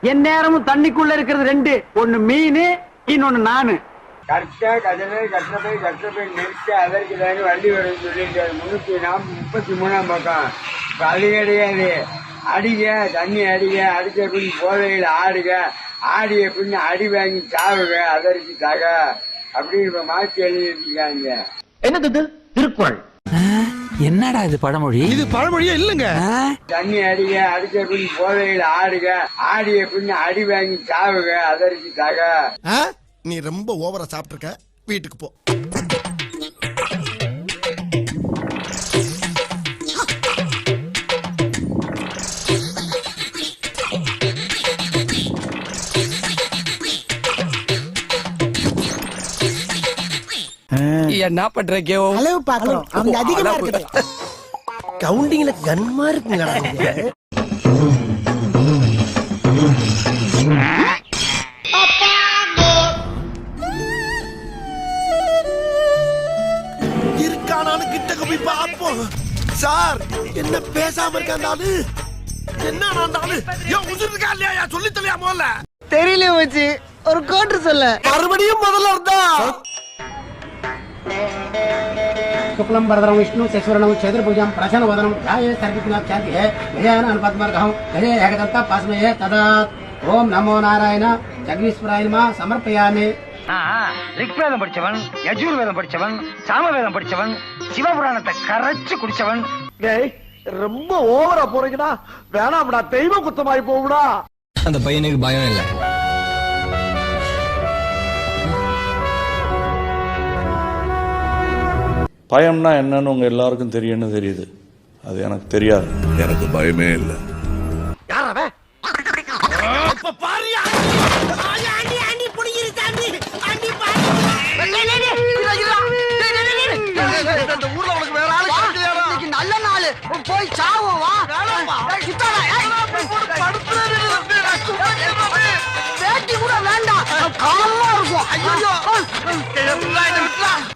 என் நேரமும் தண்ணிக்குள்ள இருக்கிறது ரெண்டு, ஒண்ணு மீன், இன்னொன்னு நானு. கரெக்டா கதவை கட்டப்பை நிறுத்தி அதற்கு தானே வண்டி வரும் சொல்லிட்டு 333ஆம் பக்கம் அது கிடையாது. அடிங்க தண்ணி அடிங்க, அடிச்ச பின் போதையில் ஆடுக, ஆடிய பின் அடி வாங்கி சாவுக அதற்கு தக அப்படின்னு மாற்றி எழுதிருக்காங்க. என்னது திருக்குறள்? என்னடா இது பழமொழி? இது பழமொழியே இல்லங்க. தண்ணி அடிங்க, அடிச்ச பின் போதையில் ஆடுக, ஆடிய பின் அடி வாங்கி சாவுக அதற்கு தக. நீ ரொம்ப ஓவரா சாப்பிட்டுருக்க, வீட்டுக்கு போ. என்ன பண்றீங்க? அளவு பாக்குறோம். அவங்க அதிகமா இருக்குது. கவுண்டிங்ல கன்மா இருக்குங்க. இருக்கானான்னு கிட்ட போய் பாப்போம். சார் என்ன பேசாம இருக்காண்டாலு? என்ன ஆண்டாலு? யோ உதிர்க்கா இல்லையா? சொல்லி தள்ளியா முதல்ல? தெரியல வச்சு ஒரு கோட்டு சொல்ல. மறுபடியும் முதல்ல இருந்தா शुक्लम वरदरम विष्णु शशिवर्णम चतुर्भुजम प्रसन्नवदनम ध्याये सर्वविघ्नोपशान्तये विजयान अनुपद्मार्गं गजे एकदन्ता पास्मये तदा ओम नमो नारायण जगदीश्वराय नमः समर्पयामि. ரிக்வேதம் படிச்சவன், யஜுர்வேதம் படிச்சவன், சாமவேதம் படிச்சவன், சிவபுராணத்தை கரைச்சு குடிச்சவன். ரொம்ப ஓவரா போறீங்கடா. வேணாம்டா, தெய்வ குத்தமாய் போகுடா. அந்த பையனுக்கு பயம் இல்ல. பயம்னா என்னன்னு உங்க எல்லாருக்கும் தெரியும்னு தெரியுது. அது எனக்கு தெரியாது. எனக்கு பயமே இல்லை. யார் அவன்? இப்ப பாரியா? ஆண்டி ஆண்டி புடிங்கிரு தாண்டி. ஆண்டி பாரு. இந்த ஊர்ல உனக்கு வேற ஆளு கிடையாதா? இன்னைக்கு நல்ல நாள். போய் சாவோம் வா. சுத்தாடா. படுத்துறே வேட்டி கூட வேண்டாம். காலமா இருக்கும். ஐயோ.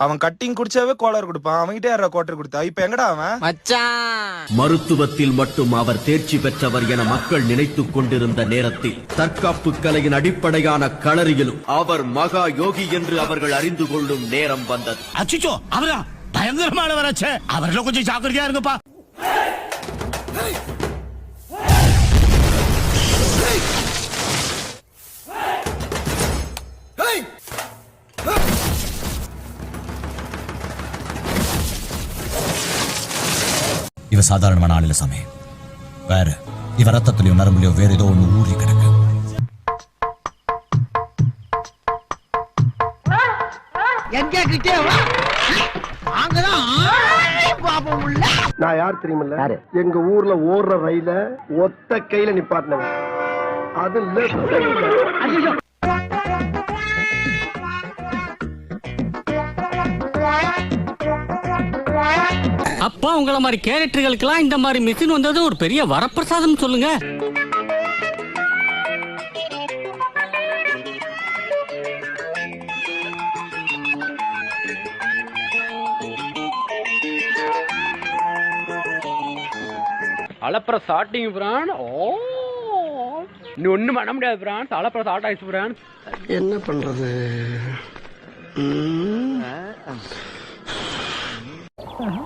அவன் கட்டிங் குடிச்சாவே கோளர் கொடுப்பான். அவன்கிட்ட யாரா கோட்டர் கொடுத்தா? இப்ப எங்கடா அவன்? மச்சான், மருத்துவத்தில் மட்டும் அவர் தேர்ச்சி பெற்றவர் என மக்கள் நினைத்துக் கொண்டிருந்த நேரத்தில் தற்காப்பு கலையின் அடிப்படையான களரியிலும் அவர் மகா யோகி என்று அவர்கள் அறிந்து கொள்ளும் நேரம் வந்தது. அச்சோ, அவரா பயங்கரமானவராச்சே. அவர்ல கொஞ்சம் ஜாக்கிரதையா இருங்கப்பா. இவ சாதாரணமான ஆள் இல்ல சாமி. வேற இவ ரத்தத்திலயோ நரம்புலயோ வேற ஏதோ ஒண்ணு ஊறி கிடக்கு. எங்க கிட்டே வா. அங்கதான் பாப்போம் உள்ள. நான் யார் தெரியுமில்ல? எங்க ஊர்ல ஓடுற ரயில ஒத்த கையில நிப்பாட்டினவன். அது ஐயோ. அப்பா உங்கள மாதிரி கேரக்டர்களுக்கெல்லாம் இந்த மாதிரி மிஷின் வந்தது ஒரு பெரிய வரப்பிரசாதம் சொல்லுங்க. அலப்பற ஸ்டார்டிங் பிரான். ஓ, நீ ஒண்ணும் பண்ண முடியாது பிரான். அலப்பற ஸ்டார்ட் ஆயிடுச்சு பிரான். என்ன பண்றது?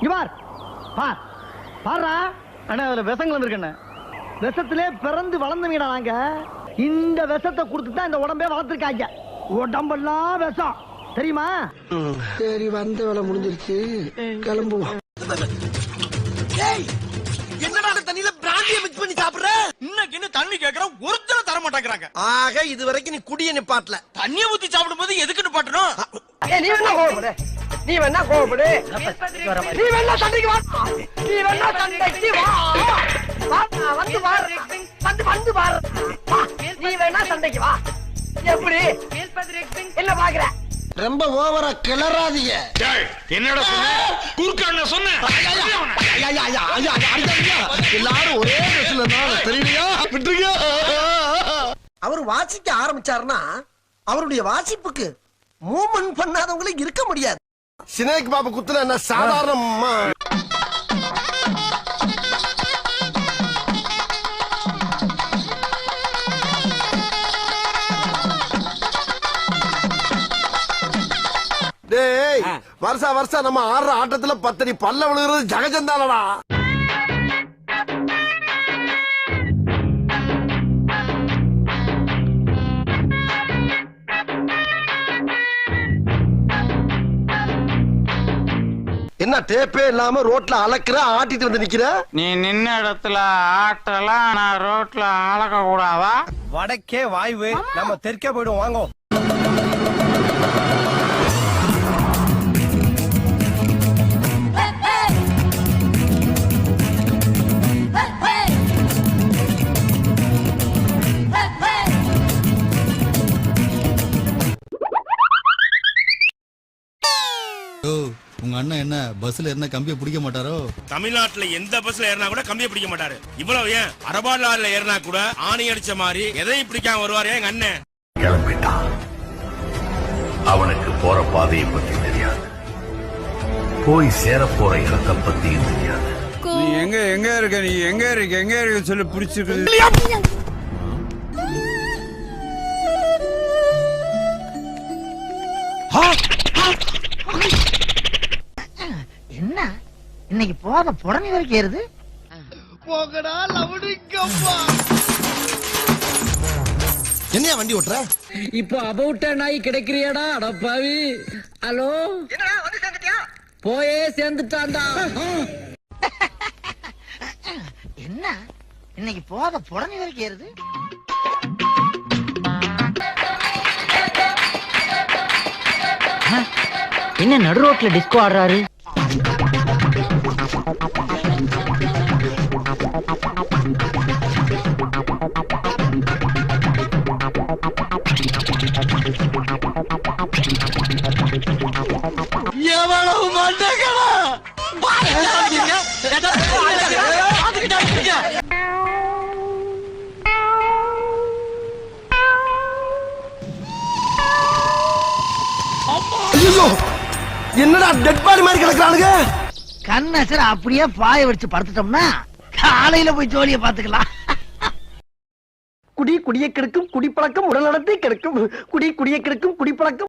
இவார் பார் பாரா. அண்ணா அதுல விஷங்கள் வந்திருக்கண்ணே. விஷத்திலே பிறந்து வளர்ந்தவீடா நாங்க. இந்த விஷத்தை கொடுத்து தான் இந்த உடம்பே வளர்த்துருக்காங்க. உடம்பெல்லாம் விஷம் தெரியுமா? சரி, வந்த வேலை முடிஞ்சிருச்சு, கிளம்புவோம். என்னடா தண்ணியில பிராந்திய மிக்ஸ் பண்ணி சாப்பிடுற? இன்னைக்கு என்ன தண்ணி கேக்குறோம், ஒருத்தர தர மாட்டேங்கிறாங்க. ஆக இது வரைக்கும் நீ குடிய நிப்பாட்டல. தண்ணிய ஊத்தி சாப்பிடும் போது எதுக்கு நிப்பாட்டணும்? நீ வேணா கோவப்படு. நீ வேணா கோவப்படு. நீ வேணா சண்டைக்கு வா. நீ வேணா சண்டைக்கு வா. வந்து பாரு. வந்து பாரு. நீ வேணா சண்டைக்கு வா. எப்படி என்ன பாக்குற? ரொம்ப ஓவரா கிளறாதீங்க. என்னடா சொன்ன? குறுக்கான சொன்ன. எல்லாரும் ஒரே ட்ரெஸ்ல தான் தெரியலையா? விட்டுருங்க. அவர் வாசிக்க ஆரம்பிச்சாருன்னா அவருடைய வாசிப்புக்கு மூவ்மெண்ட் பண்ணாதவங்களே இருக்க முடியாது. சினேக் பாபு குத்துல என்ன சாதாரணமா? வருஷம் நம்ம ஆடுற ஆட்டத்துல 10 அடி பல்ல விழுகிறது ஜகஜந்தானடா. என்ன டேப்பே இல்லாம ரோட்ல அளக்குற ஆட்டிட்டு வந்து நிக்கிற? நீ நின்ன இடத்துல ஆட்டலாம், நான் ரோட்ல அளக்க கூடாதா? வடக்கே வாய்வு, நம்ம தெற்கே போயிடுவோம் வாங்க. உங்க அண்ணன் என்ன பஸ்ல என்ன கம்பியை பிடிக்க மாட்டாரோ? தமிழ்நாட்டுல எந்த பஸ்ல ஏறினா கூட கம்பியை பிடிக்க மாட்டாரு. இவ்வளவு ஏன் அரபாடுல ஏறினா கூட ஆணி அடிச்ச மாதிரி எதையும் பிடிக்காம வருவாரு எங்க அண்ணன். கிளம்பிட்டான். அவனுக்கு போற பாதையை பத்தி தெரியாது, போய் சேர போற இடத்தை பத்தியும் தெரியாது. நீ எங்க இருக்க, நீ எங்க இருக்க சொல்லி பிடிச்சிருக்கு. என்ன இன்னைக்கு போத புடனி வரைக்கும் ஏறுது? போகடா லவுடிங்கப்பா. என்னையா வண்டி ஓட்டுற? இப்போ அபவுட்ட நாய் கிடைக்கிறியாடா அடப்பாவி. ஹலோ, என்னடா வந்து சேர்ந்துட்டியா? போயே சேர்ந்துட்டான்டா. என்ன இன்னைக்கு போத புடனி வரைக்கும் ஏறுது? என்ன நடு ரோட்ல டிஸ்கோ ஆடுறாரு? எவ்வளவு மண்டகளா! என்னடா டெட் பாடி மாதிரி கிடக்குறானுங்க. கண்ணசர அப்படியே பாய வச்சு படுத்துட்டோம்னா காலையில போய் ஜோலியை பாத்துக்கலாம். குடிய கெடுக்கும் குடிப்பழக்கம் உடல் நடத்தை கெடுக்கும். குடிய கெடுக்கும் குடிப்பழக்கம்